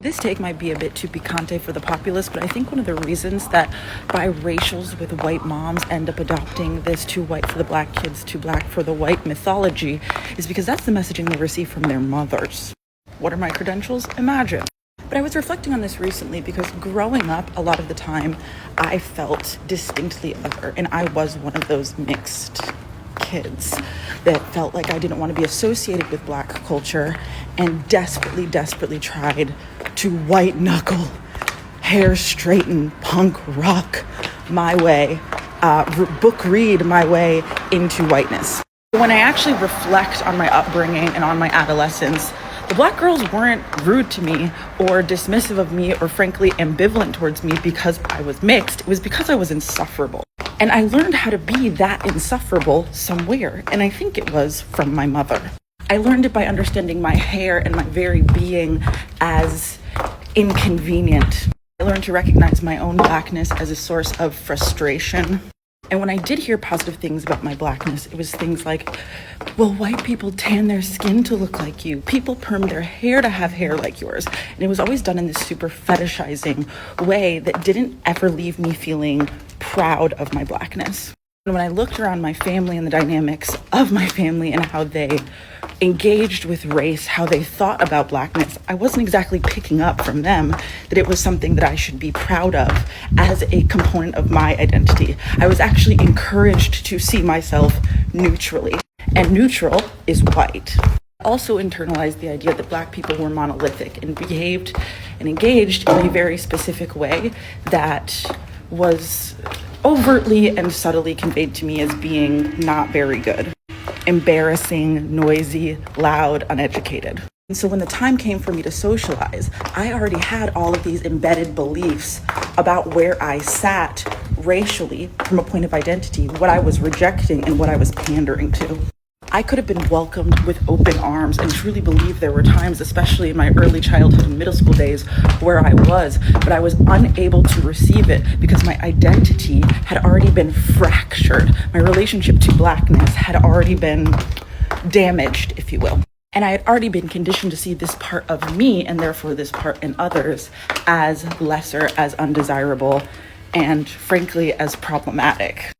This take might be a bit too picante for the populace, but I think one of the reasons that biracials with white moms end up adopting this too white for the black kids, too black for the white mythology is because that's the messaging they receive from their mothers. What are my credentials? Imagine. But I was reflecting on this recently because growing up, a lot of the time, I felt distinctly other, and I was one of those mixed kids that felt like I didn't want to be associated with black culture and desperately tried to white knuckle, hair straighten, punk rock my way, book read my way into whiteness. When I actually reflect on my upbringing and on my adolescence, the black girls weren't rude to me or dismissive of me or frankly ambivalent towards me because I was mixed. It was because I was insufferable. And I learned how to be that insufferable somewhere, and I think it was from my mother. I learned it by understanding my hair and my very being as inconvenient. I learned to recognize my own blackness as a source of frustration. And when I did hear positive things about my blackness, it was things like, well, white people tan their skin to look like you. People perm their hair to have hair like yours. And it was always done in this super fetishizing way that didn't ever leave me feeling proud of my blackness. And when I looked around my family and the dynamics of my family and how they engaged with race, how they thought about blackness, I wasn't exactly picking up from them that it was something that I should be proud of as a component of my identity. I was actually encouraged to see myself neutrally, and neutral is white. I also internalized the idea that black people were monolithic and behaved and engaged in a very specific way that was overtly and subtly conveyed to me as being not very good. Embarrassing, noisy, loud, uneducated. And so when the time came for me to socialize, I already had all of these embedded beliefs about where I sat racially from a point of identity, what I was rejecting and what I was pandering to. I could have been welcomed with open arms and truly believe there were times, especially in my early childhood and middle school days, where I was, but I was unable to receive it because my identity had already been fractured. My relationship to blackness had already been damaged, if you will. And I had already been conditioned to see this part of me, and therefore this part in others, as lesser, as undesirable, and frankly, as problematic.